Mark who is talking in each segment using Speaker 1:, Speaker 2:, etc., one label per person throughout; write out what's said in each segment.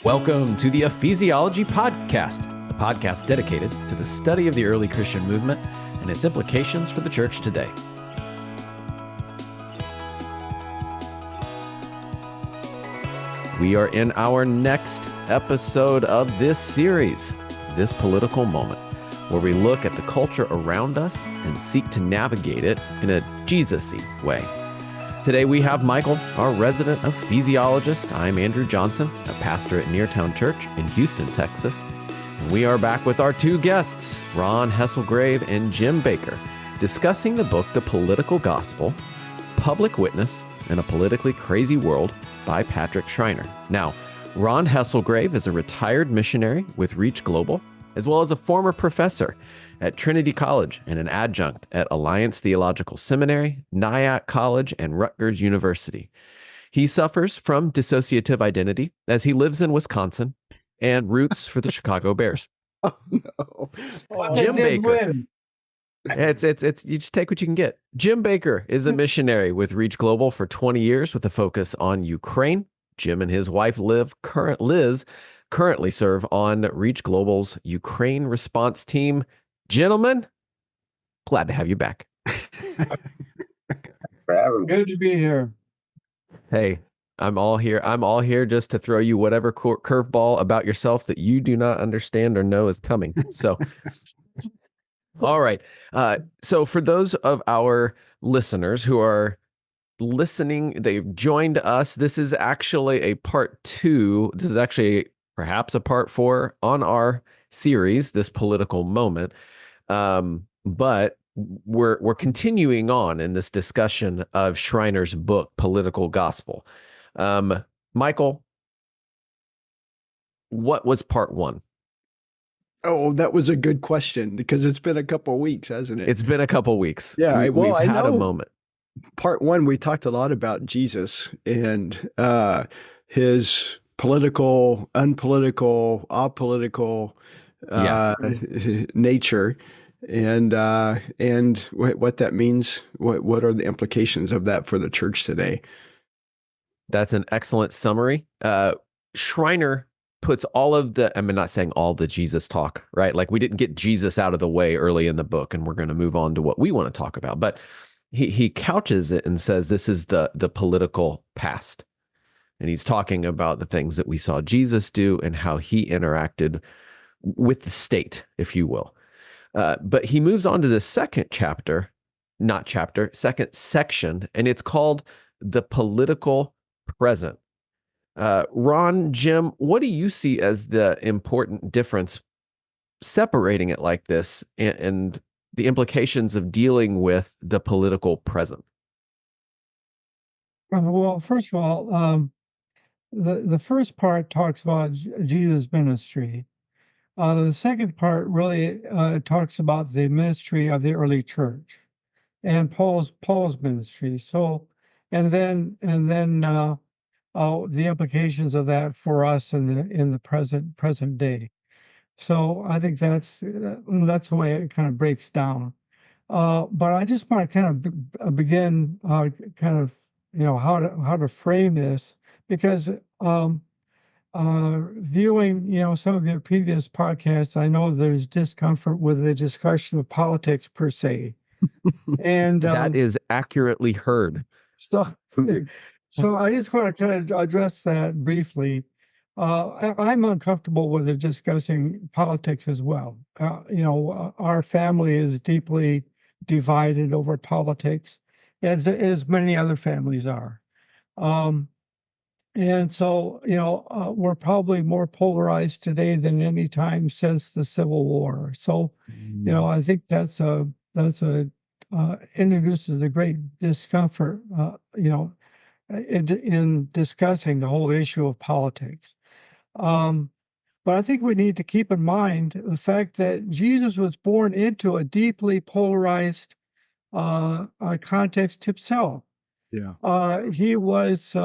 Speaker 1: Welcome to the Ephesiology Podcast, a podcast dedicated to the study of the early Christian movement and its implications for the church today. We are in our next episode of this series, This Political Moment, where we look at the culture around us and seek to navigate it in a Jesus-y way. Today we have Michael, our resident Ephesiologist. I'm Andrew Johnson, a pastor at Neartown Church in Houston, Texas. And we are back with our two guests, Ron Hesselgrave and Jim Baker, discussing the book, The Political Gospel, Public Witness in a Politically Crazy World by Patrick Schreiner. Now, Ron Hesselgrave is a retired missionary with Reach Global, as well as a former professor at Trinity College and an adjunct at Alliance Theological Seminary, Nyack College, and Rutgers University. He suffers from dissociative identity as he lives in Wisconsin and roots for the Chicago Bears.
Speaker 2: Oh, no.
Speaker 1: Jim Baker. It's you just take what you can get. Jim Baker is a missionary with Reach Global for 20 years with a focus on Ukraine. Jim and his wife Liz currently serve on Reach Global's Ukraine response team. Gentlemen, glad to have you back.
Speaker 3: Good to be here.
Speaker 1: Hey, I'm all here just to throw you whatever curveball about yourself that you do not understand or know is coming. So, all right. So for those of our listeners who are listening, they've joined us. This is actually a part 2. This is actually perhaps a part 4 on our series, This Political Moment. But we're continuing on in this discussion of Schreiner's book, Political Gospel. Michael, what was part 1?
Speaker 2: Oh, that was a good question because it's been a couple of weeks, hasn't it?
Speaker 1: It's been a couple of weeks.
Speaker 2: Yeah,
Speaker 1: we've had a moment.
Speaker 2: Part 1, we talked a lot about Jesus and his political, unpolitical, apolitical nature, and what that means. What are the implications of that for the church today?
Speaker 1: That's an excellent summary. Schreiner puts all of the, I'm not saying all the Jesus talk, right? Like we didn't get Jesus out of the way early in the book, and we're going to move on to what we want to talk about. But he couches it and says this is the political past. And he's talking about the things that we saw Jesus do and how he interacted with the state, if you will. But he moves on to the second section, and it's called The Political Present. Ron, Jim, what do you see as the important difference separating it like this and the implications of dealing with the political present?
Speaker 3: Well, first of all, the first part talks about Jesus' ministry. The second part really talks about the ministry of the early church and Paul's ministry. So, and then the implications of that for us in the present day. So I think that's the way it kind of breaks down. But I just want to kind of begin how to frame this, because viewing some of your previous podcasts, I know there's discomfort with the discussion of politics per se, and
Speaker 1: that is accurately heard.
Speaker 3: So I just want to kind of address that briefly. I'm uncomfortable with discussing politics as well. Our family is deeply divided over politics, as many other families are. And so, we're probably more polarized today than any time since the Civil War. So, I think that's introduces a great discomfort, in discussing the whole issue of politics. But I think we need to keep in mind the fact that Jesus was born into a deeply polarized context himself.
Speaker 2: Yeah.
Speaker 3: He was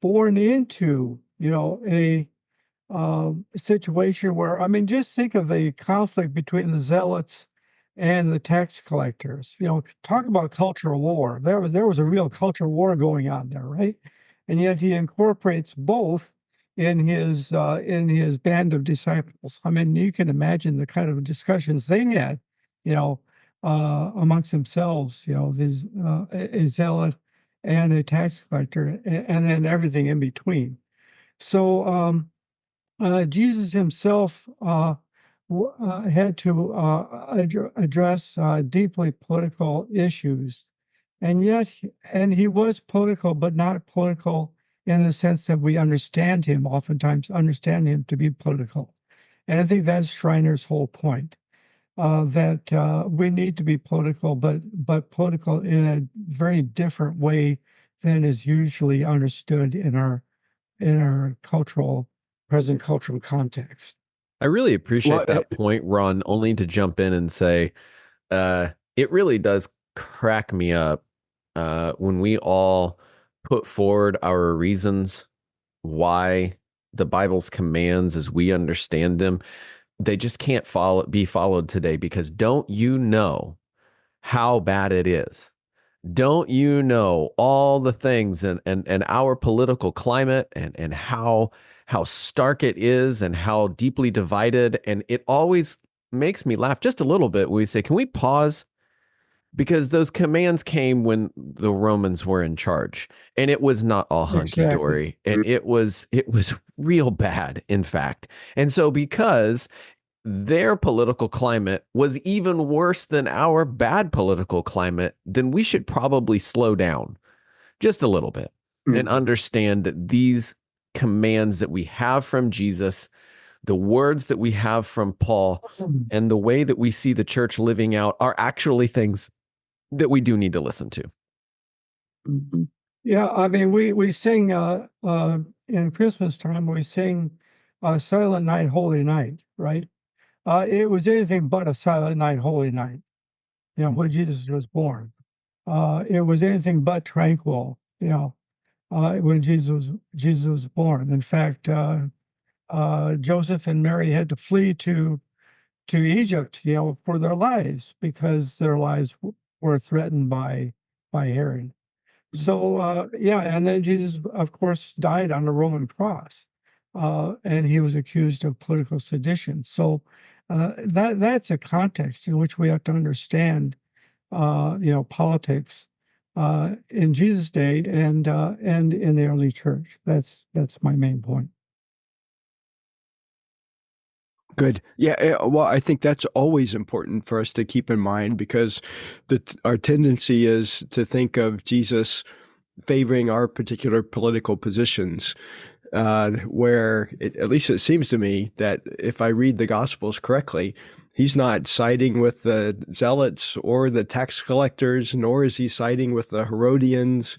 Speaker 3: born into, a situation where, just think of the conflict between the zealots and the tax collectors. Talk about cultural war. There was a real cultural war going on there, right? And yet he incorporates both in his band of disciples. I mean, you can imagine the kind of discussions they had, you know, amongst themselves. You know, these a zealot and a tax collector, and then everything in between. So Jesus himself had to address deeply political issues, and yet, and he was political, but not political in the sense that we understand him, oftentimes understand him to be political. And I think that's Schreiner's whole point, that we need to be political, but political in a very different way than is usually understood in our present cultural context.
Speaker 1: I really appreciate
Speaker 2: Well,
Speaker 1: that point, Ron, only to jump in and say, it really does crack me up when we all put forward our reasons why the Bible's commands as we understand them, they just can't be followed today, because don't you know how bad it is? Don't you know all the things and our political climate and how stark it is and how deeply divided? And it always makes me laugh just a little bit when we say, can we pause? Because those commands came when the Romans were in charge, and it was not all hunky dory, and it was real bad, in fact. And so because their political climate was even worse than our bad political climate, then we should probably slow down just a little bit and understand that these commands that we have from Jesus, the words that we have from Paul, and the way that we see the church living out are actually things that we do need to listen to.
Speaker 3: Yeah, I mean, we sing in Christmas time, we sing Silent Night, Holy Night, right? It was anything but a silent night, holy night, you know, when Jesus was born. It was anything but tranquil, you know, when Jesus was born. In fact, Joseph and Mary had to flee to Egypt, you know, for their lives, because their lives were threatened by Herod. So yeah, and then Jesus, of course, died on the Roman cross, and he was accused of political sedition. So that's a context in which we have to understand, you know, politics in Jesus' day and in the early church. That's my main point.
Speaker 2: Good. Yeah. Well, I think that's always important for us to keep in mind, because our tendency is to think of Jesus favoring our particular political positions, where at least it seems to me that if I read the Gospels correctly, he's not siding with the zealots or the tax collectors, nor is he siding with the Herodians.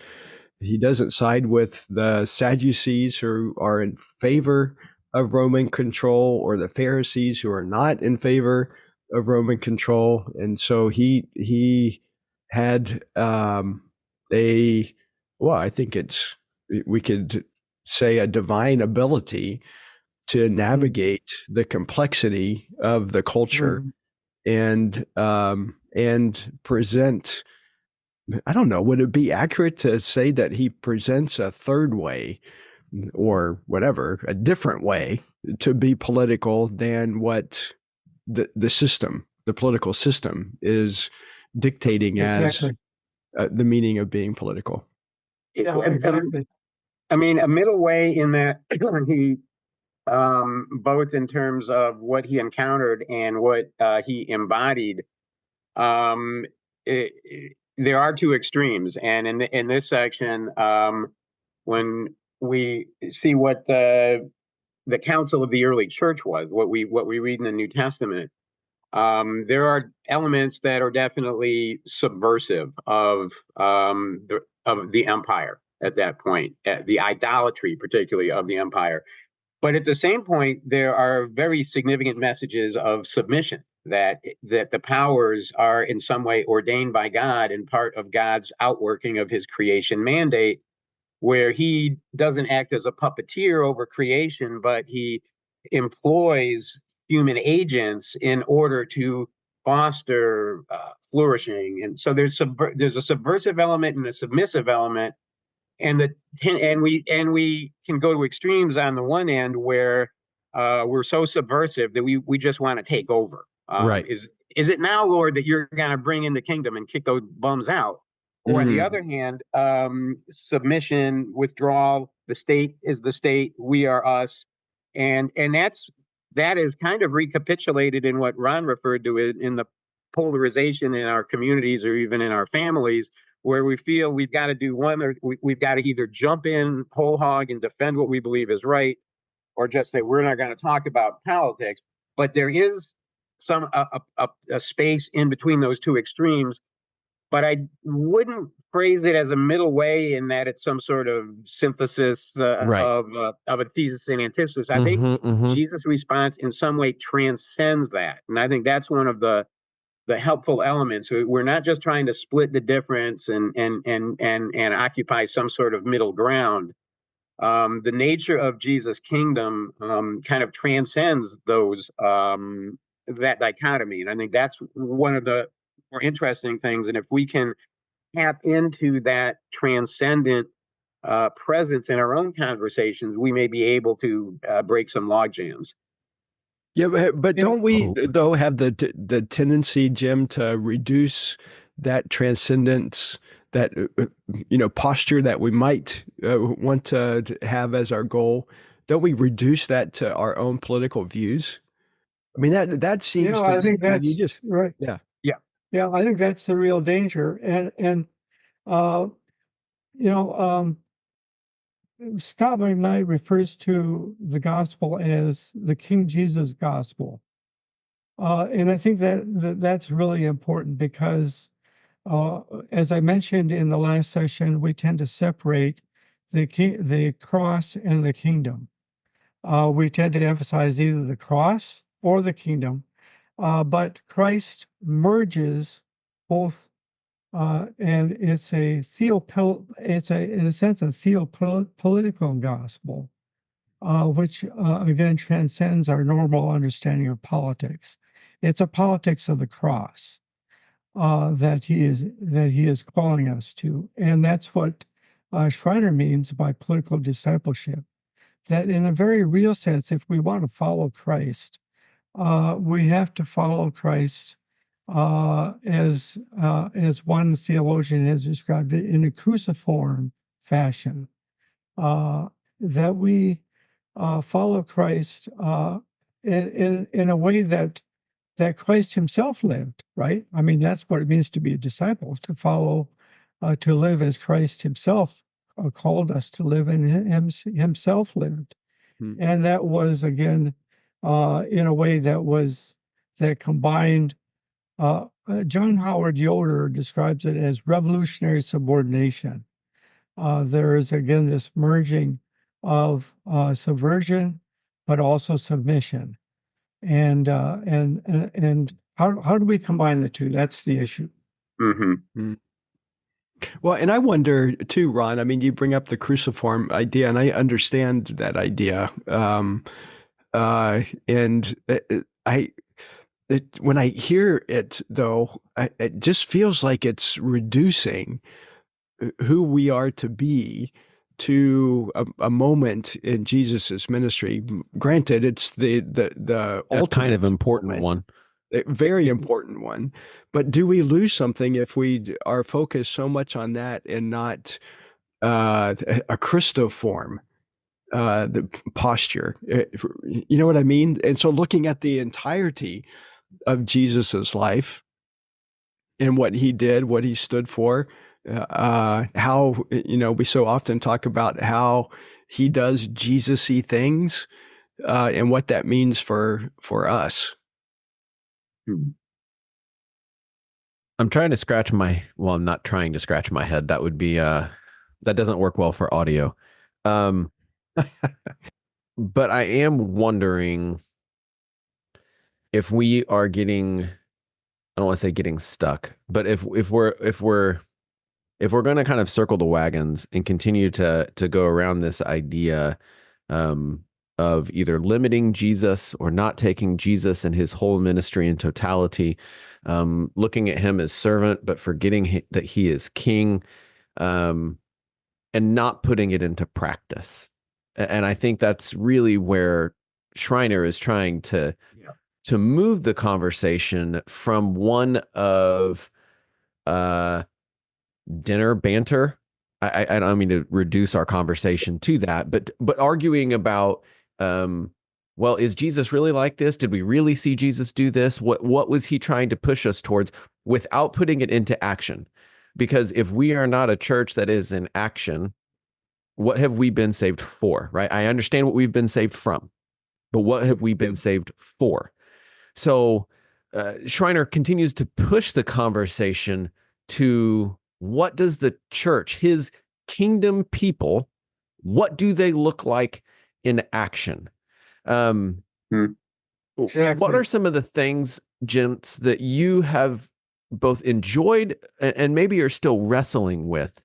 Speaker 2: He doesn't side with the Sadducees, who are in favor of Roman control, or the Pharisees, who are not in favor of Roman control. And so he had I think we could say, a divine ability to navigate the complexity of the culture and present. I don't know, would it be accurate to say that he presents a third way, or whatever, a different way to be political than what the system, the political system, is dictating
Speaker 3: Exactly.
Speaker 2: as the meaning of being political?
Speaker 3: Yeah, exactly.
Speaker 4: I mean, a middle way in that he, both in terms of what he encountered and what he embodied, there are two extremes. And in this section, when we see what the council of the early church was, what we read in the New Testament, there are elements that are definitely subversive of the empire at that point, the idolatry, particularly of the empire. But at the same point, there are very significant messages of submission, that the powers are in some way ordained by God and part of God's outworking of his creation mandate, where he doesn't act as a puppeteer over creation, but he employs human agents in order to foster flourishing. And so there's a subversive element and a submissive element. we can go to extremes on the one end where we're so subversive that we just want to take over.
Speaker 1: Right.
Speaker 4: Is it now, Lord, that you're going to bring in the kingdom and kick those bums out? Or on the other hand, submission, withdrawal, the state is the state, we are us. And that is kind of recapitulated in what Ron referred to in the polarization in our communities or even in our families, where we feel we've got to do one, or we've got to either jump in whole hog and defend what we believe is right, or just say we're not going to talk about politics. But there is a space in between those two extremes. But I wouldn't phrase it as a middle way in that it's some sort of synthesis of a thesis and antithesis. I think Jesus' response in some way transcends that, and I think that's one of the helpful elements. We're not just trying to split the difference and occupy some sort of middle ground. The nature of Jesus' kingdom kind of transcends that dichotomy, and I think that's one of the more interesting things. And if we can tap into that transcendent presence in our own conversations, we may be able to break some log jams.
Speaker 2: Yeah, but don't we, though, have the tendency, Jim, to reduce that transcendence, that posture that we might want to have as our goal? Don't we reduce that to our own political views? I mean, that seems to...
Speaker 3: I think that's right.
Speaker 2: Yeah,
Speaker 3: I think that's the real danger. And Scott McKnight refers to the gospel as the King Jesus gospel. And I think that's really important because, as I mentioned in the last session, we tend to separate the cross and the kingdom. We tend to emphasize either the cross or the kingdom. But Christ merges both, and it's in a sense a theopolitical gospel, which again transcends our normal understanding of politics. It's a politics of the cross that he is calling us to, and that's what Schreiner means by political discipleship. That in a very real sense, if we want to follow Christ, we have to follow Christ as one theologian has described it, in a cruciform fashion. That we follow Christ in a way that Christ himself lived, right? I mean, that's what it means to be a disciple, to follow, to live as Christ himself called us to live, and himself lived. And that was, again, in a way that combined, John Howard Yoder describes it as revolutionary subordination. There is, again, this merging of subversion, but also submission. And how do we combine the two? That's the issue.
Speaker 2: Mm-hmm. Well, and I wonder too, Ron, I mean, you bring up the cruciform idea, and I understand that idea. When I hear it, though, it just feels like it's reducing who we are to be to a moment in Jesus's ministry. Granted, it's the ultimate
Speaker 1: kind of important one.
Speaker 2: A very important one. But do we lose something if we are focused so much on that and not a Christoform, the posture? You know what I mean? And so looking at the entirety of Jesus's life and what he did, what he stood for, how, we so often talk about how he does Jesus-y things, and what that means for us.
Speaker 1: I'm trying to scratch I'm not trying to scratch my head. That would be, that doesn't work well for audio. But I am wondering if we are getting, I don't want to say getting stuck, but if we're going to kind of circle the wagons and continue to go around this idea, of either limiting Jesus or not taking Jesus and his whole ministry in totality, looking at him as servant, but forgetting that he is king. and not putting it into practice. And I think that's really where Schreiner is trying to move the conversation from one of dinner banter. I don't mean to reduce our conversation to that, but arguing about, well, is Jesus really like this? Did we really see Jesus do this? What was he trying to push us towards without putting it into action? Because if we are not a church that is in action, what have we been saved for, right? I understand what we've been saved from, but what have we been saved for? So Schreiner continues to push the conversation to what does the church, his kingdom people, what do they look like in action?
Speaker 3: Exactly.
Speaker 1: What are some of the things, gents, that you have both enjoyed and maybe are still wrestling with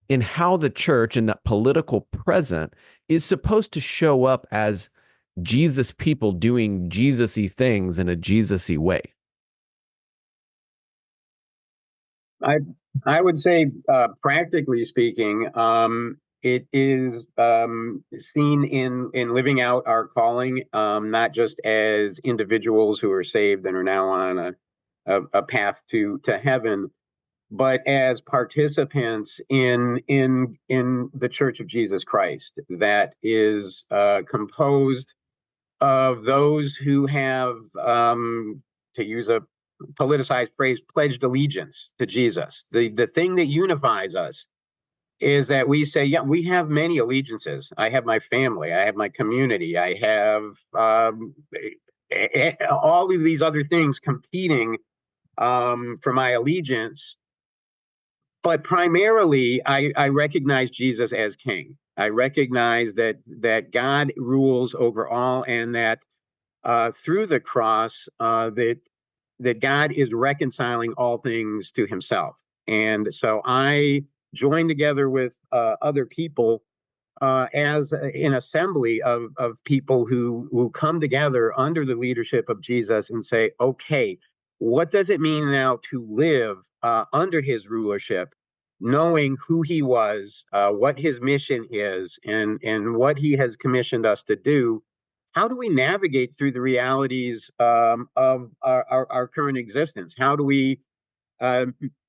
Speaker 1: in how the church and that political present is supposed to show up as Jesus people doing Jesus-y things in a Jesus-y way?
Speaker 4: I would say, practically speaking, it is seen in living out our calling, not just as individuals who are saved and are now on a path to heaven, but as participants in the Church of Jesus Christ that is composed of those who have, to use a politicized phrase, pledged allegiance to Jesus. The thing that unifies us is that we say, yeah, we have many allegiances. I have my family, I have my community, I have all of these other things competing for my allegiance. But primarily, I recognize Jesus as king. I recognize that God rules over all, and that through the cross, that God is reconciling all things to himself. And so I join together with other people as an assembly of people who come together under the leadership of Jesus and say, okay, what does it mean now to live under his rulership, knowing who he was, what his mission is, and what he has commissioned us to do? How do we navigate through the realities of our current existence? How do we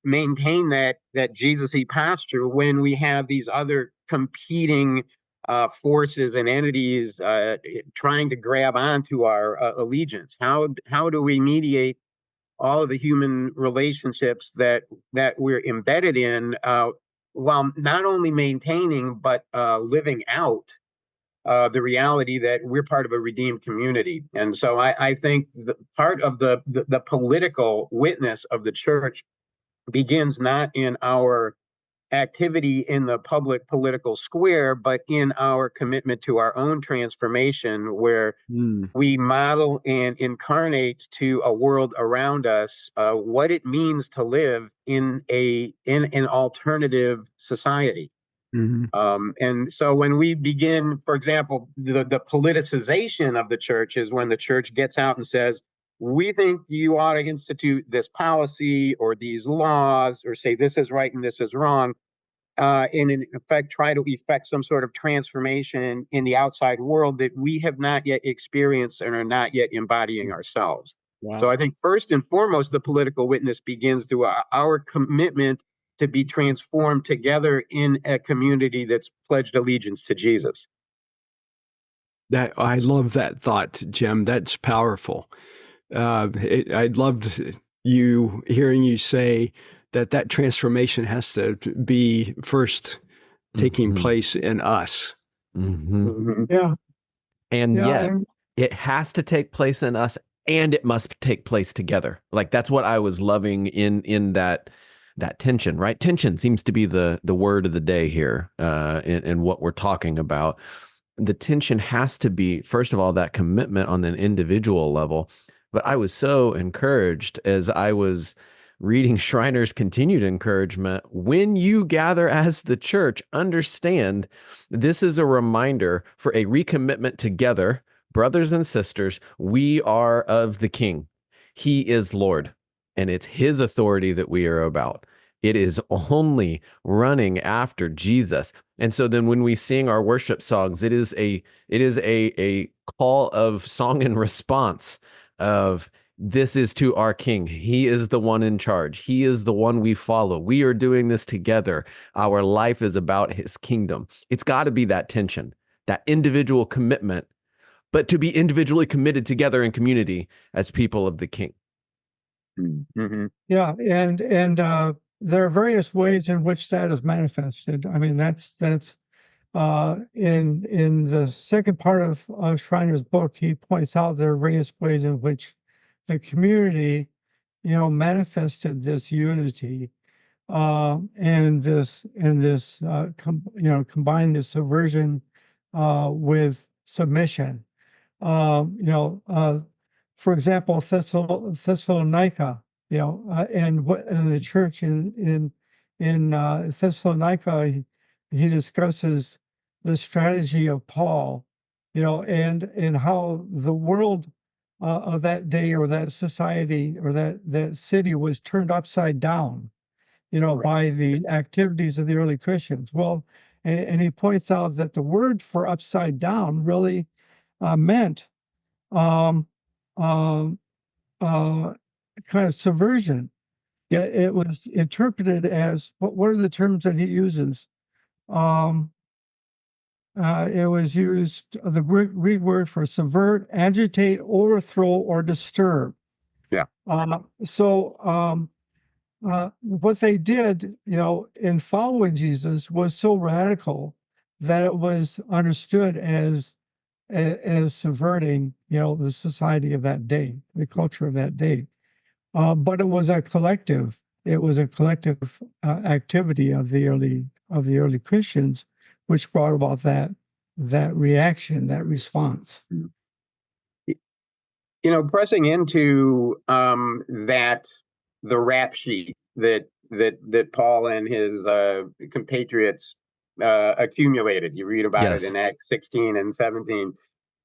Speaker 4: maintain that Jesus-y posture when we have these other competing forces and entities trying to grab onto our allegiance? How do we mediate all of the human relationships that we're embedded in, while not only maintaining but living out the reality that we're part of a redeemed community? And so I think the part of the political witness of the church begins not in our activity in the public political square, but in our commitment to our own transformation, where we model and incarnate to a world around us what it means to live in an alternative society. And so when we begin, for example, the politicization of the church is when the church gets out and says, we think you ought to institute this policy or these laws, or say this is right and this is wrong, and in effect try to effect some sort of transformation in the outside world that we have not yet experienced and are not yet embodying ourselves. Wow. So I think first and foremost, the political witness begins through our commitment to be transformed together in a community that's pledged allegiance to Jesus.
Speaker 2: That I love that thought, Jim. That's powerful. I loved hearing you say that transformation has to be first taking place in us.
Speaker 3: Yeah.
Speaker 1: And yet it has to take place in us, and it must take place together. Like, that's what I was loving in that tension, right? Tension seems to be the word of the day here in what we're talking about. The tension has to be, first of all, that commitment on an individual level. But I was so encouraged as I was reading Schreiner's continued encouragement. When you gather as the church, understand this is a reminder for a recommitment together. Brothers and sisters, we are of the King. He is Lord, and it's his authority that we are about. It is only running after Jesus. And so then when we sing our worship songs, it is a call of song and response of, this is to our King. He is the one in charge. He is the one we follow. We are doing this together. Our life is about his kingdom. It's got to be that tension, that individual commitment, but to be individually committed together in community as people of the King.
Speaker 4: Mm-hmm.
Speaker 3: Yeah, and there are various ways in which that is manifested. I mean, that's in the second part of Schreiner's book, he points out there are various ways in which the community, manifested this unity, and this combined this subversion with submission. For example, Thessalonica, and the church in Thessalonica, he discusses the strategy of Paul, and how the world of that day, or that society, or that city, was turned upside down, by the activities of the early Christians. Well, and he points out that the word for upside down really meant um, um, kind of subversion. Yeah, it was interpreted as, what are the terms that he uses? It was used, the Greek word for subvert, agitate, overthrow, or disturb.
Speaker 4: Yeah.
Speaker 3: So what they did, in following Jesus, was so radical that it was understood as subverting, the society of that day, the culture of that day. But it was a collective. It was a collective activity of the early Christians, which brought about that reaction, that response.
Speaker 4: Pressing into the rap sheet that Paul and his compatriots accumulated. You read about it in Acts 16 and 17.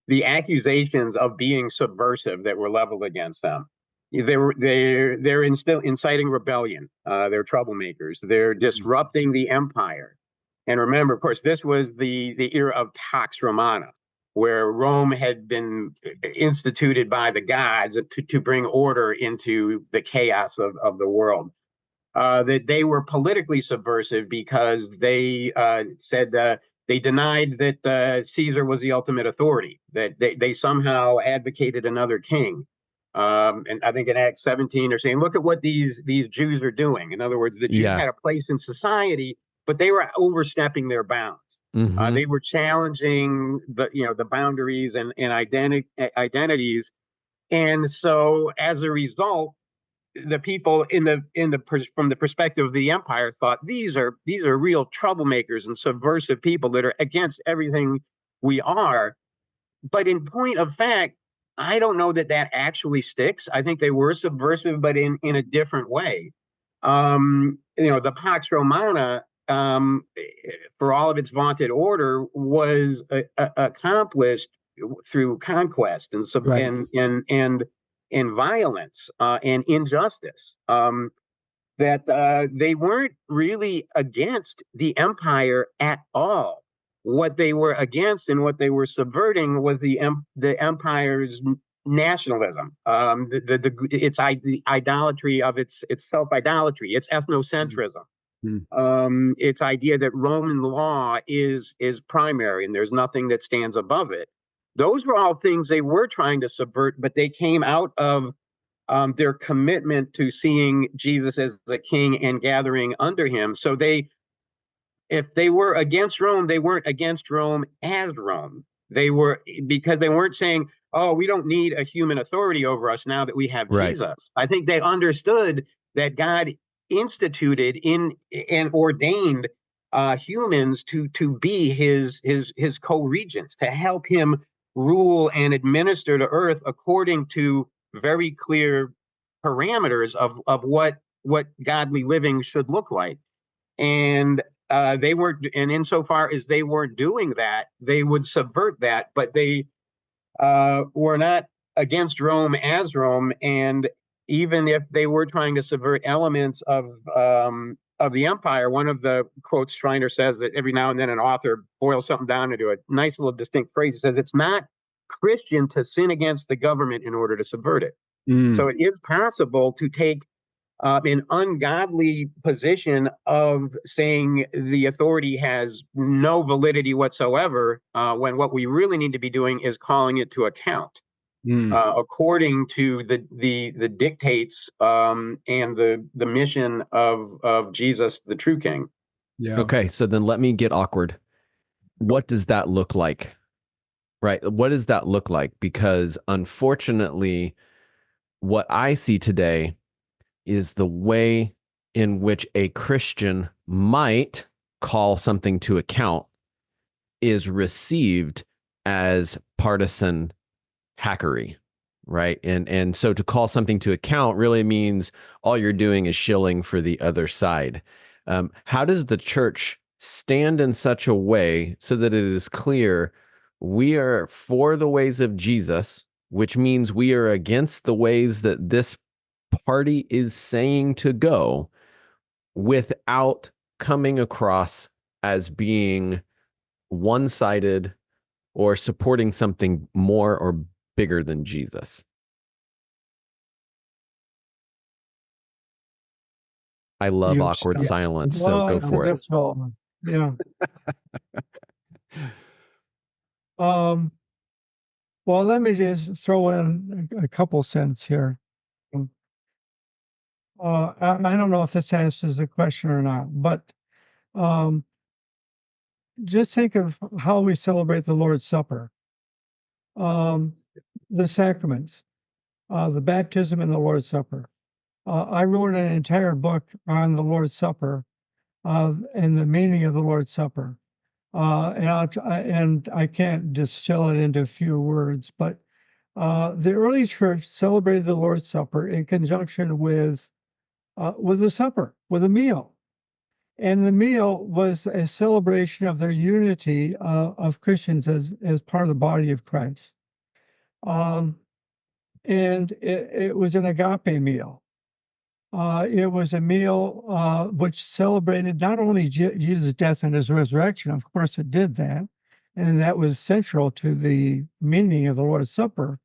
Speaker 4: The accusations of being subversive that were leveled against them. They're inciting rebellion. They're troublemakers. They're disrupting the empire. And remember, of course, this was the era of Pax Romana, where Rome had been instituted by the gods to bring order into the chaos of the world. That they were politically subversive because they said they denied that Caesar was the ultimate authority, that they somehow advocated another king. And I think in Acts 17, they're saying, look at what these Jews are doing. In other words, the Jews had a place in society, but they were overstepping their bounds. Mm-hmm. They were challenging the boundaries and identities. And so as a result, the people from the perspective of the empire thought these are real troublemakers and subversive people that are against everything we are. But in point of fact, I don't know that actually sticks. I think they were subversive, but in a different way. The Pax Romana, for all of its vaunted order, was accomplished through conquest and violence and injustice. That they weren't really against the empire at all. What they were against and what they were subverting was the empire's nationalism, its idolatry of its self-idolatry, its ethnocentrism. Mm-hmm. Its idea that Roman law is primary and there's nothing that stands above it. Those were all things they were trying to subvert, but they came out of their commitment to seeing Jesus as a king and gathering under him. So if they were against Rome, they weren't against Rome as Rome. They were, because they weren't saying, oh, we don't need a human authority over us now that we have Jesus. I think they understood that God instituted and ordained humans to be his co-regents, to help him rule and administer the earth according to very clear parameters of what godly living should look like. And they weren't, and insofar as they weren't doing that, they would subvert that, but they were not against Rome as Rome. And even if they were trying to subvert elements of of the empire, one of the quotes Schreiner says that every now and then an author boils something down into a nice little distinct phrase. He says it's not Christian to sin against the government in order to subvert it. So it is possible to take an ungodly position of saying the authority has no validity whatsoever, when what we really need to be doing is calling it to account. According to the dictates and the mission of Jesus, the true King.
Speaker 2: Yeah.
Speaker 1: Okay, so then let me get awkward. What does that look like? Right? What does that look like? Because unfortunately, what I see today is the way in which a Christian might call something to account is received as partisan hackery, right? And so to call something to account really means all you're doing is shilling for the other side. How does the church stand in such a way so that it is clear we are for the ways of Jesus, which means we are against the ways that this party is saying to go, without coming across as being one-sided or supporting something more or bigger than Jesus? I love
Speaker 2: You
Speaker 1: awkward
Speaker 2: stop.
Speaker 1: silence, so go for it.
Speaker 3: Yeah. Well, let me just throw in a couple cents here. I don't know if this answers the question or not, but just think of how we celebrate the Lord's Supper, the sacraments, the baptism and the Lord's Supper. I wrote an entire book on the Lord's Supper and the meaning of the Lord's Supper. And I can't distill it into a few words, but the early church celebrated the Lord's Supper in conjunction with a supper, with a meal. And the meal was a celebration of their unity of Christians as part of the body of Christ. And it was an agape meal. It was a meal which celebrated not only Jesus' death and his resurrection, of course it did that, and that was central to the meaning of the Lord's Supper,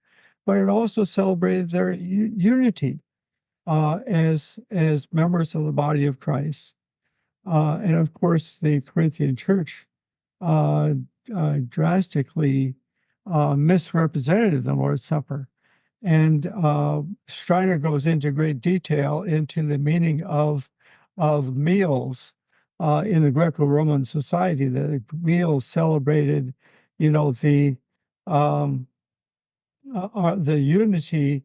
Speaker 3: but it also celebrated their unity as members of the body of Christ. And of course, the Corinthian church drastically misrepresented the Lord's Supper. And Schreiner goes into great detail into the meaning of meals in the Greco-Roman society. The meals celebrated, the unity,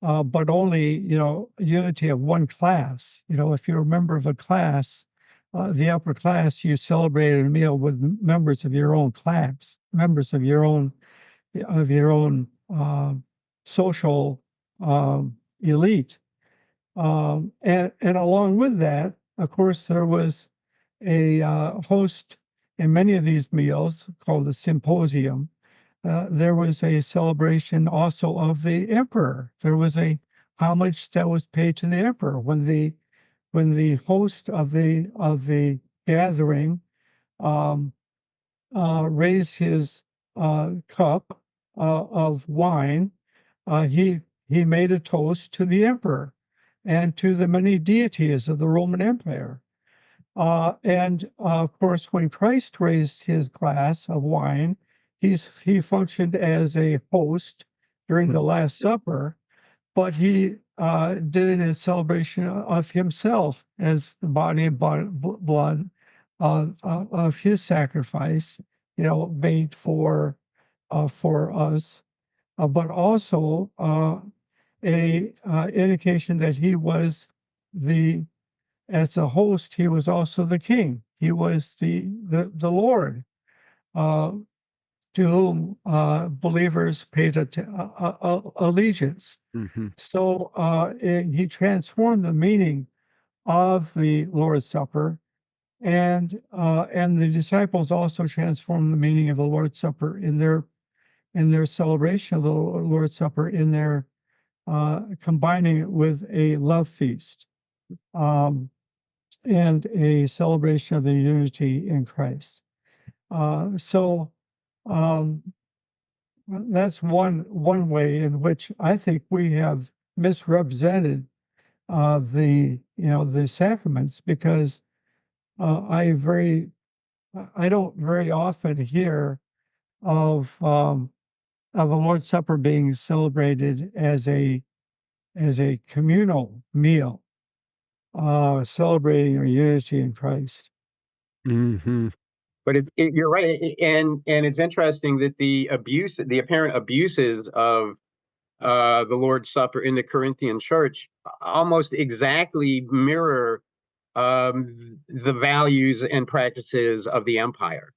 Speaker 3: but only unity of one class. If you're a member of a class, the upper class, you celebrated a meal with members of your own class, members of your own social elite. And along with that, of course, there was a host in many of these meals called the symposium. There was a celebration also of the emperor. There was a homage that was paid to the emperor when the host of the gathering raised his cup of wine. He made a toast to the emperor and to the many deities of the Roman Empire. And of course, when Christ raised his glass of wine, he functioned as a host during the Last Supper, but he did it in celebration of himself as the body and blood of his sacrifice, made for us. But also a indication that he was as a host, he was also the king. He was the Lord, to whom believers paid allegiance.
Speaker 2: Mm-hmm.
Speaker 3: So he transformed the meaning of the Lord's Supper, and the disciples also transformed the meaning of the Lord's Supper in their celebration of the Lord's Supper, in their combining it with a love feast. and a celebration of the unity in Christ. So um, that's one way in which I think we have misrepresented the sacraments, because I don't very often hear of the Lord's Supper being celebrated as a communal meal, celebrating our unity in Christ.
Speaker 2: Mm-hmm.
Speaker 4: But you're right, and it's interesting that the apparent abuses of the Lord's Supper in the Corinthian church almost exactly mirror the values and practices of the empire.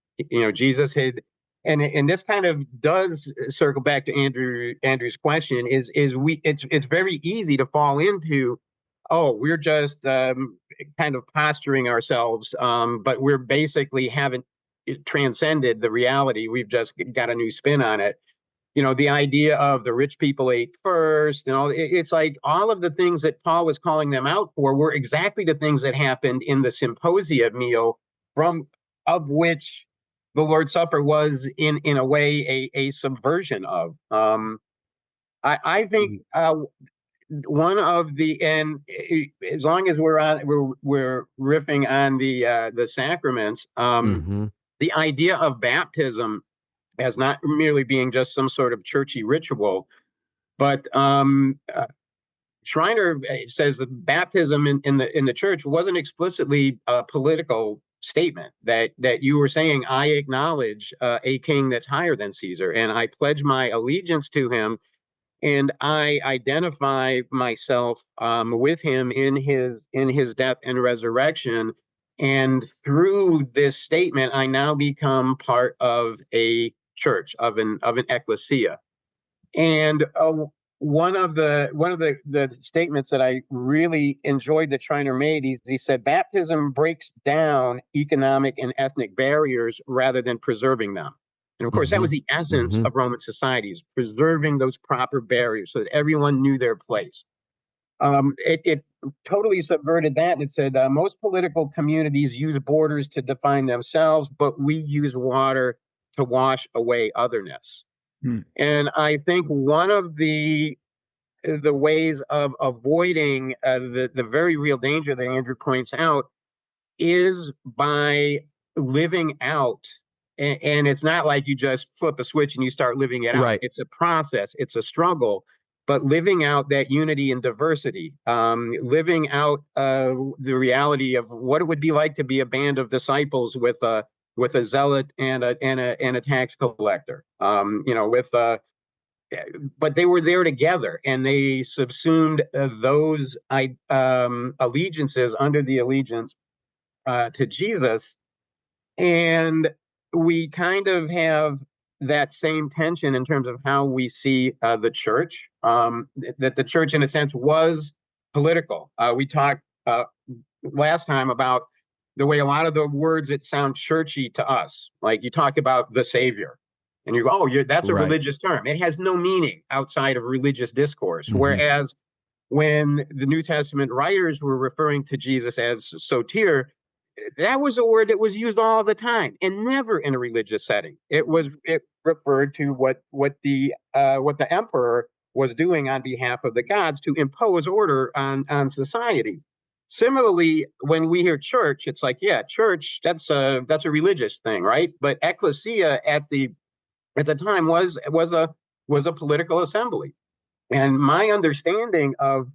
Speaker 4: Jesus had, and this kind of does circle back to Andrew's question. It's very easy to fall into, oh, we're just kind of posturing ourselves, but we're basically haven't transcended the reality. We've just got a new spin on it. The idea of the rich people ate first, and all, it's like all of the things that Paul was calling them out for were exactly the things that happened in the symposia meal, of which the Lord's Supper was in a way a subversion of. I think one of the, and as long as we're riffing on the sacraments, the idea of baptism as not merely being just some sort of churchy ritual, but Schreiner says that baptism in the church wasn't explicitly a political statement, that you were saying, I acknowledge a king that's higher than Caesar, and I pledge my allegiance to him, and I identify myself with him in his death and resurrection. And through this statement, I now become part of a church, of an ecclesia. And one of the statements that I really enjoyed that Schreiner made, he said, baptism breaks down economic and ethnic barriers rather than preserving them. And of course, that was the essence of Roman societies, preserving those proper barriers so that everyone knew their place. It totally subverted that. It said most political communities use borders to define themselves, but we use water to wash away otherness. And I think one of the ways of avoiding the very real danger that Andrew points out is by living out. And it's not like you just flip a switch and you start living it out.
Speaker 1: Right.
Speaker 4: It's a process. It's a struggle. But living out that unity and diversity, living out the reality of what it would be like to be a band of disciples with a zealot and a tax collector, but they were there together, and they subsumed those allegiances under the allegiance to Jesus. And we kind of have that same tension in terms of how we see the church, that the church, in a sense, was political. We talked last time about the way a lot of the words that sound churchy to us, like you talk about the Savior, and you go, oh, that's a religious term. It has no meaning outside of religious discourse. Whereas when the New Testament writers were referring to Jesus as soter, that was a word that was used all the time and never in a religious setting. It referred to what the emperor was doing on behalf of the gods to impose order on society. Similarly, when we hear church, it's like, yeah, church, that's a religious thing, right? But ecclesia at the time was a political assembly. And my understanding of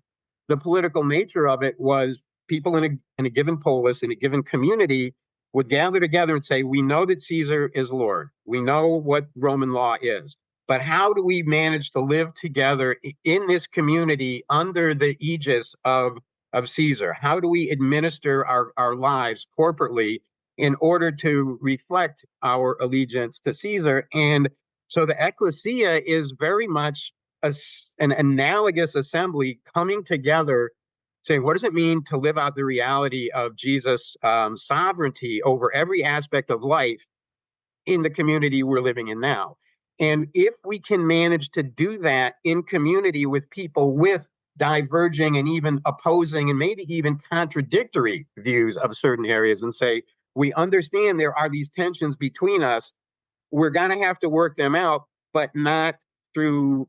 Speaker 4: the political nature of it was people in a given polis, in a given community, would gather together and say, we know that Caesar is Lord. We know what Roman law is. But how do we manage to live together in this community under the aegis of Caesar? How do we administer our lives corporately in order to reflect our allegiance to Caesar? And so the ecclesia is very much an analogous assembly coming together, saying, what does it mean to live out the reality of Jesus' sovereignty over every aspect of life in the community we're living in now? And if we can manage to do that in community with people with diverging and even opposing and maybe even contradictory views of certain areas and say, we understand there are these tensions between us. We're going to have to work them out, but not through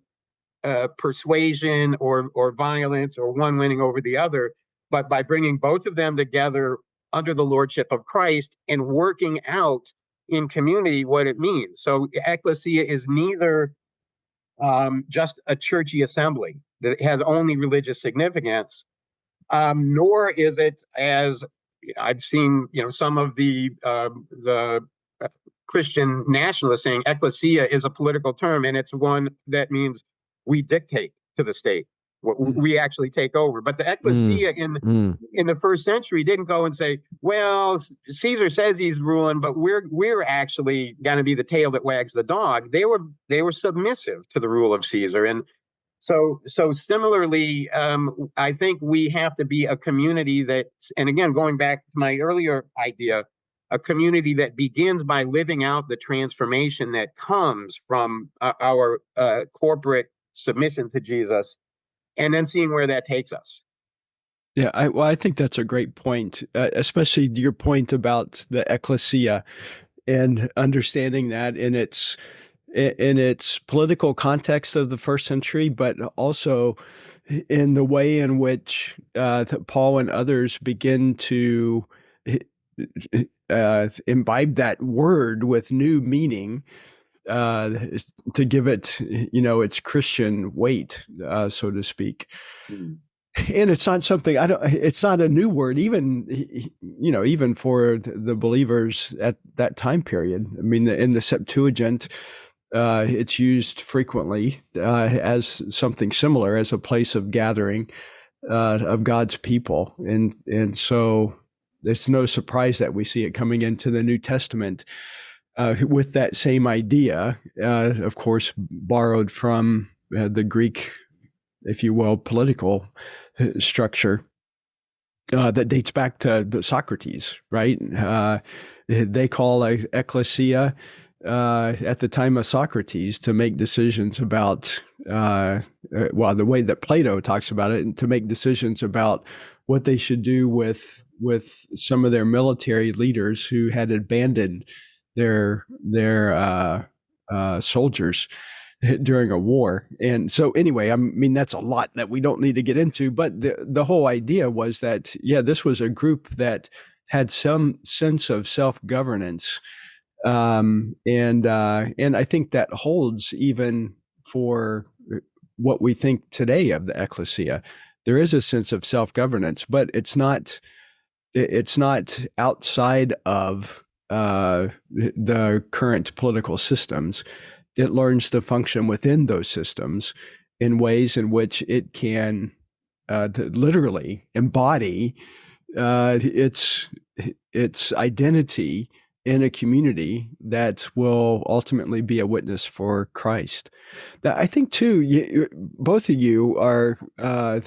Speaker 4: persuasion or violence or one winning over the other, but by bringing both of them together under the lordship of Christ and working out in community what it means. So ecclesia is neither just a churchy assembly that has only religious significance, nor is it, as I've seen, some of the Christian nationalists saying ecclesia is a political term, and it's one that means we dictate to the state. We actually take over. But the ecclesia in the first century didn't go and say, well, Caesar says he's ruling, but we're actually going to be the tail that wags the dog. They were submissive to the rule of Caesar. And so similarly, I think we have to be a community that, and again, going back to my earlier idea, a community that begins by living out the transformation that comes from our corporate submission to Jesus, and then seeing where that takes us.
Speaker 2: Yeah, I think that's a great point, especially your point about the ecclesia and understanding that in its political context of the first century, but also in the way in which Paul and others begin to imbibe that word with new meaning, to give it, its Christian weight, so to speak. And it's not something it's not a new word, even for the believers at that time period. I mean, in the Septuagint, it's used frequently as something similar, as a place of gathering of God's people. And so it's no surprise that we see it coming into the New Testament with that same idea, of course, borrowed from the Greek, if you will, political structure that dates back to Socrates, right? They call ecclesia at the time of Socrates to make decisions about, the way that Plato talks about it, and to make decisions about what they should do with some of their military leaders who had abandoned their soldiers during a war. And so anyway, I mean, that's a lot that we don't need to get into, but the whole idea was that, this was a group that had some sense of self-governance. And I think that holds even for what we think today of the ecclesia. There is a sense of self-governance, but it's not outside of the current political systems. It learns to function within those systems in ways in which it can literally embody its identity in a community that will ultimately be a witness for Christ. Now, I think too, both of you are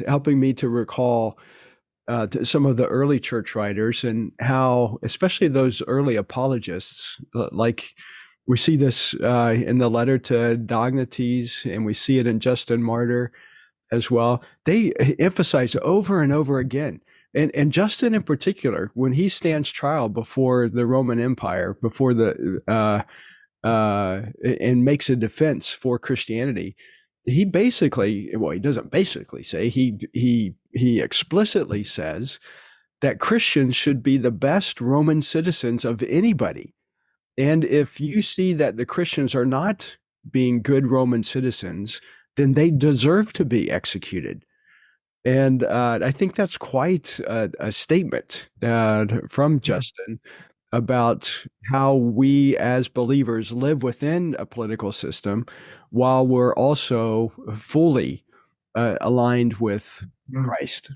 Speaker 2: helping me to recall some of the early church writers and how, especially those early apologists, like we see this in the letter to Diognetes, and we see it in Justin Martyr as well. They emphasize over and over again, and Justin in particular, when he stands trial before the Roman Empire, before and makes a defense for Christianity, he doesn't basically say, he explicitly says that Christians should be the best Roman citizens of anybody. And if you see that the Christians are not being good Roman citizens, then they deserve to be executed. And I think that's quite a statement from Justin about how we as believers live within a political system while we're also fully aligned with Christ.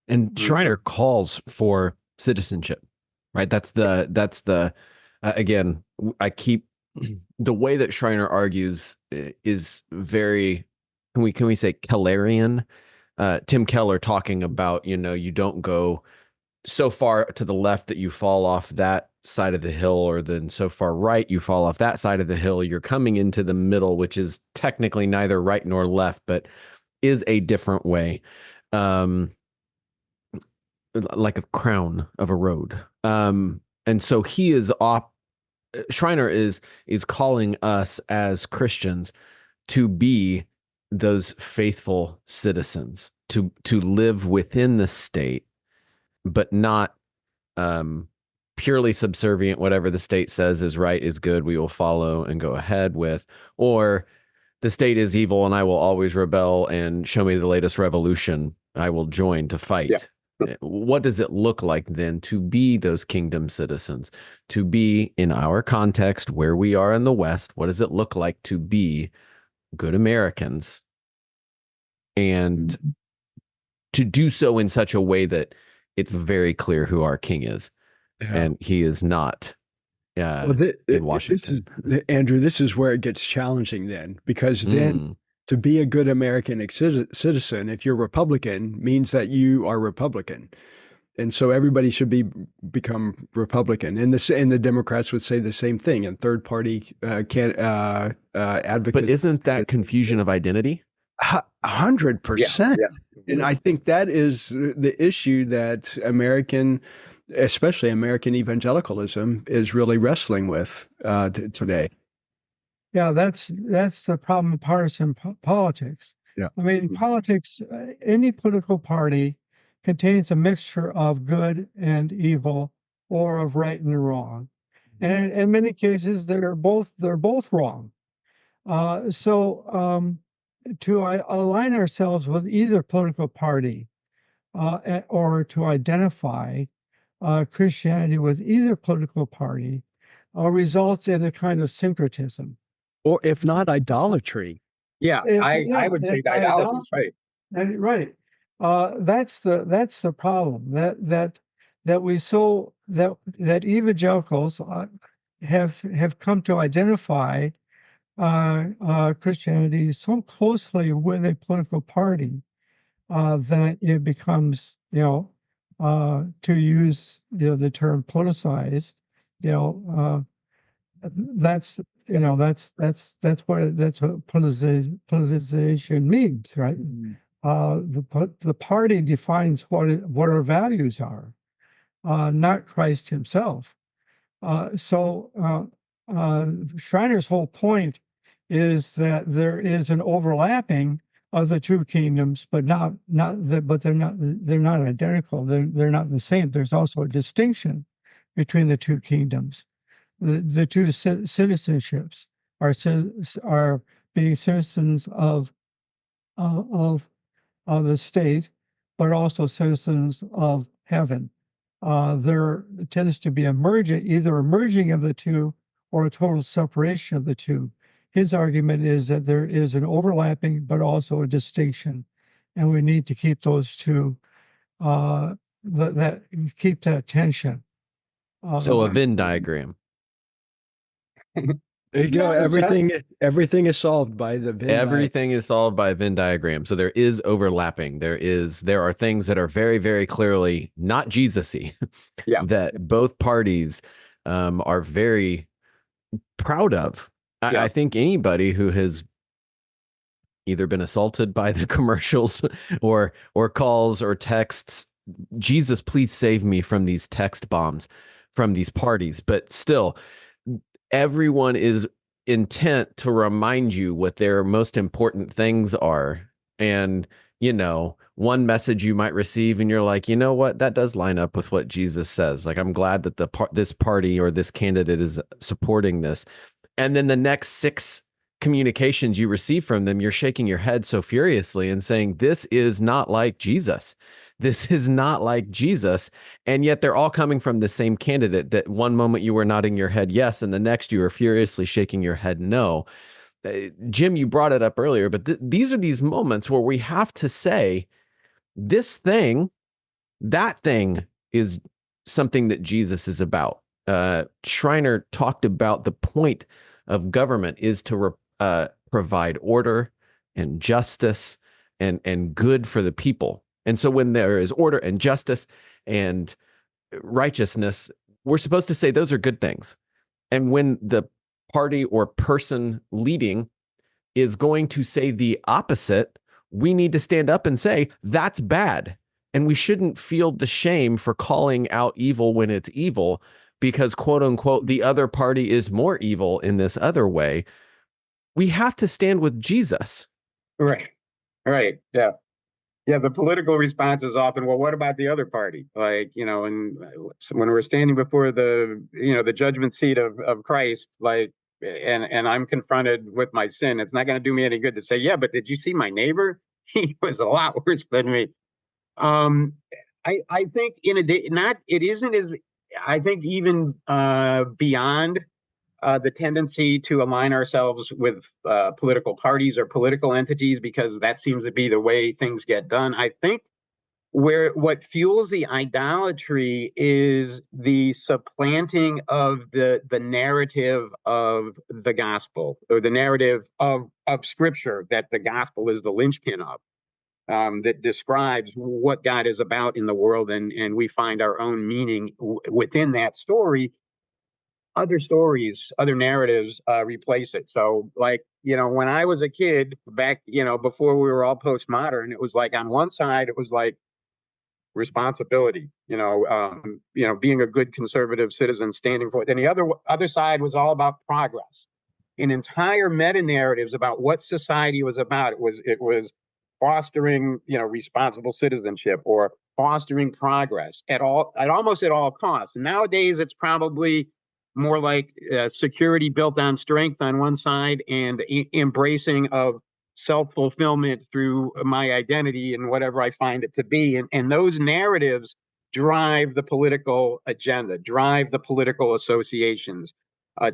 Speaker 1: And Schreiner calls for citizenship, right? That's the again, the way that Schreiner argues is very, can we say Kellerian? Tim Keller talking about, you don't go so far to the left that you fall off that side of the hill, or then so far right you fall off that side of the hill. You're coming into the middle, which is technically neither right nor left, but is a different way, like a crown of a road. And so he is Schreiner is calling us as Christians to be those faithful citizens, to live within the state, but not purely subservient. Whatever the state says is right, is good, we will follow and go ahead with, or the state is evil and I will always rebel, and show me the latest revolution, I will join to fight.
Speaker 4: Yeah.
Speaker 1: What does it look like then to be those kingdom citizens, to be in our context where we are in the West? What does it look like to be good Americans, and to do so in such a way that it's very clear who our king is, and he is not in Washington.
Speaker 2: Andrew, this is where it gets challenging then, because then to be a good American citizen, if you're Republican, means that you are Republican. And so everybody should become Republican. And the Democrats would say the same thing, and third party advocates.
Speaker 1: But isn't that confusion of identity?
Speaker 2: 100%. Yeah. And I think that is the issue that especially American evangelicalism is really wrestling with today.
Speaker 3: Yeah, that's the problem with partisan politics.
Speaker 2: Yeah.
Speaker 3: I mean, in politics, any political party contains a mixture of good and evil, or of right and wrong, and in many cases they're both wrong. So to align ourselves with either political party, or to identify Christianity with either political party, results in a kind of syncretism.
Speaker 2: Or if not, idolatry.
Speaker 4: Yeah, I would say idolatry, right?
Speaker 3: Right. That's the problem that evangelicals have come to identify Christianity so closely with a political party that it becomes, to use the term politicized. That's what politicization means, right? The party defines what our values are, not Christ himself. So Schreiner's whole point is that there is an overlapping of the two kingdoms, but they're not identical. They're not the same. There's also a distinction between the two kingdoms. The two citizenships are being citizens of the state, but also citizens of heaven. There tends to be either a merging of the two or a total separation of the two. His argument is that there is an overlapping, but also a distinction, and we need to keep those two, keep that tension.
Speaker 1: So a Venn diagram.
Speaker 2: There you go. Everything is solved by the Venn.
Speaker 1: Everything is solved by a Venn diagram. So there is overlapping. There are things that are very, very clearly not Jesus-y.
Speaker 4: Yeah.
Speaker 1: That both parties are very proud of. I think anybody who has either been assaulted by the commercials or calls or texts, Jesus, please save me from these text bombs from these parties. But still, everyone is intent to remind you what their most important things are. And, one message you might receive and you're like, you know what, that does line up with what Jesus says. Like, I'm glad that this party or this candidate is supporting this. And then the next 6 communications you receive from them, you're shaking your head so furiously and saying, this is not like Jesus. This is not like Jesus. And yet they're all coming from the same candidate that one moment you were nodding your head yes, and the next you were furiously shaking your head no. Jim, you brought it up earlier, but these are these moments where we have to say, this thing, that thing is something that Jesus is about. Schreiner talked about the point of government is to provide order and justice and good for the people. And so when there is order and justice and righteousness, we're supposed to say those are good things. And when the party or person leading is going to say the opposite we need to stand up and say, that's bad. And we shouldn't feel the shame for calling out evil when it's evil, because quote unquote, the other party is more evil in this other way. We have to stand with Jesus.
Speaker 4: Right. Right. Yeah. Yeah. The political response is often, well, what about the other party? Like, and when we're standing before the judgment seat of Christ, like, and I'm confronted with my sin, it's not going to do me any good to say, yeah, but did you see my neighbor? He was a lot worse than me. I think it isn't as, I think even beyond the tendency to align ourselves with political parties or political entities, because that seems to be the way things get done. I think what fuels the idolatry is the supplanting of the narrative of the gospel, or the narrative of Scripture that the gospel is the linchpin of. That describes what God is about in the world, and we find our own meaning within that story. Other stories, other narratives replace it. So, like, when I was a kid back, before we were all postmodern, it was like on one side, it was like responsibility, being a good conservative citizen, standing for it. Then the other side was all about progress. In entire meta narratives about what society was about. It was fostering, responsible citizenship, or fostering progress at almost all costs. And nowadays, it's probably more like security built on strength on one side, and embracing of self-fulfillment through my identity and whatever I find it to be. And those narratives drive the political agenda, drive the political associations,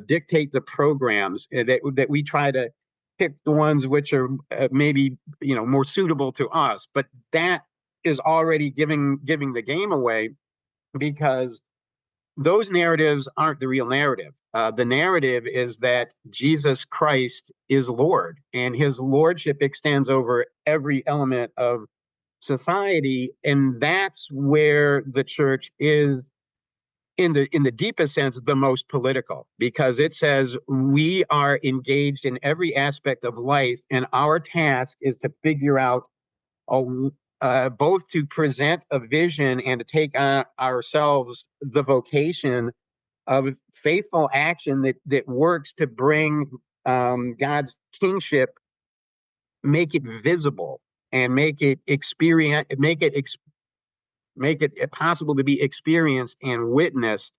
Speaker 4: dictate the programs that we try to pick the ones which are maybe more suitable to us. But that is already giving the game away, because those narratives aren't the real narrative. The narrative is that Jesus Christ is Lord, and his lordship extends over every element of society. And that's where the church is, in the deepest sense, the most political, because it says we are engaged in every aspect of life, and our task is to figure out both to present a vision and to take on ourselves the vocation of faithful action that works to bring God's kingship, make it visible, and make it possible to be experienced and witnessed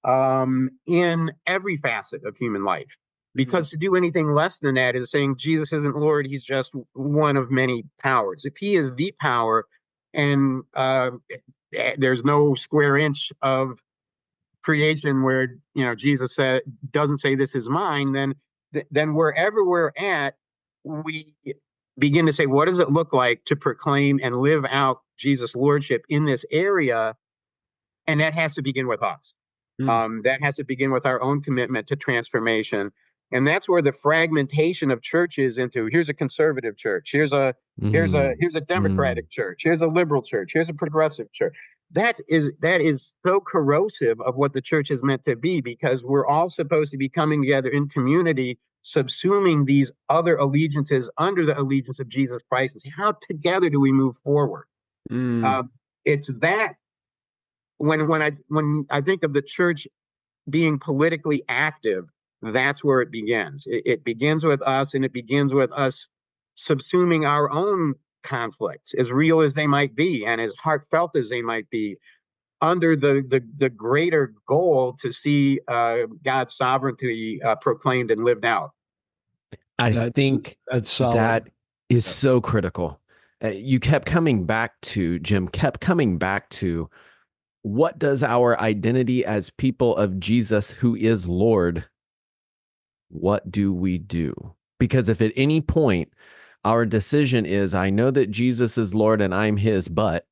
Speaker 4: in every facet of human life. Because to do anything less than that is saying Jesus isn't Lord, he's just one of many powers. If he is the power, and there's no square inch of creation where Jesus doesn't say this is mine, then wherever we're at, we begin to say, what does it look like to proclaim and live out Jesus' lordship in this area? And that has to begin with us. That has to begin with our own commitment to transformation. And that's where the fragmentation of churches into, here's a conservative church, here's a Democratic church, here's a liberal church, here's a progressive church. That is so corrosive of what the church is meant to be, because we're all supposed to be coming together in community, subsuming these other allegiances under the allegiance of Jesus Christ, and say, how together do we move forward? It's that when I think of the church being politically active, that's where it begins. It begins with us, and it begins with us subsuming our own conflicts, as real as they might be and as heartfelt as they might be, under the greater goal to see God's sovereignty proclaimed and lived out.
Speaker 1: I think
Speaker 2: that's solid.
Speaker 1: That is so critical. You kept coming back to, Jim, what does our identity as people of Jesus, who is Lord, what do we do? Because if at any point our decision is, I know that Jesus is Lord and I'm his, but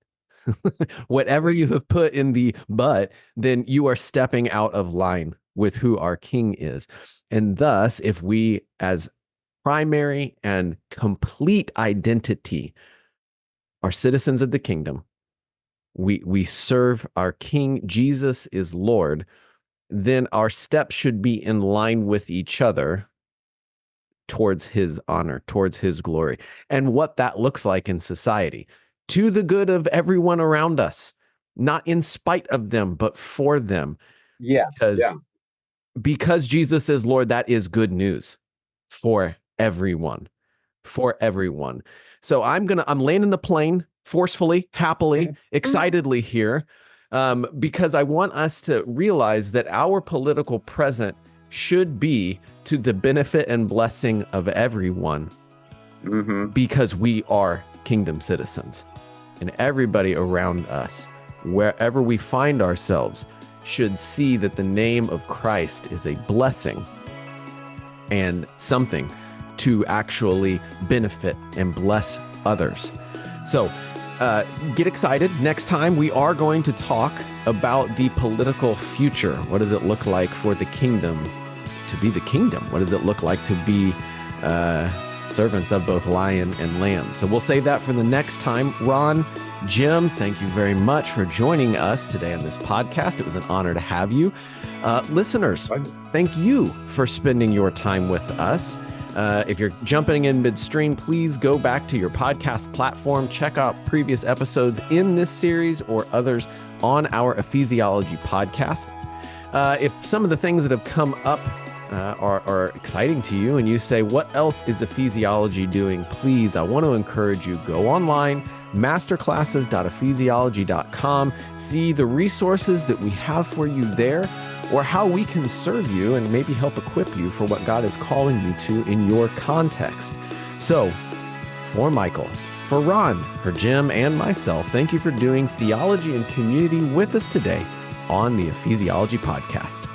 Speaker 1: whatever you have put in the but, then you are stepping out of line with who our King is. And thus, if we, as primary and complete identity, are citizens of the kingdom, we serve our King, Jesus is Lord, then our steps should be in line with each other, towards his honor, towards his glory, and what that looks like in society, to the good of everyone around us, not in spite of them, but for them.
Speaker 4: Yes.
Speaker 1: Because Jesus is Lord, that is good news for everyone, So I'm landing the plane forcefully, happily, excitedly here, because I want us to realize that our political present should be to the benefit and blessing of everyone, because we are kingdom citizens, and everybody around us, wherever we find ourselves, should see that the name of Christ is a blessing and something to actually benefit and bless others. So get excited. Next time we are going to talk about the political future. What does it look like for the kingdom to be the kingdom? What does it look like to be servants of both lion and lamb? So we'll save that for the next time. Ron, Jim, thank you very much for joining us today on this podcast. It was an honor to have you. Listeners, thank you for spending your time with us. If you're jumping in midstream, please go back to your podcast platform, check out previous episodes in this series or others on our Ephesiology podcast. If some of the things that have come up are exciting to you and you say, what else is Ephesiology doing? Please, I want to encourage you, go online, masterclasses.ephesiology.com, see the resources that we have for you there, or how we can serve you and maybe help equip you for what God is calling you to in your context. So, for Michael, for Ron, for Jim, and myself, thank you for doing theology and community with us today on the Ephesiology Podcast.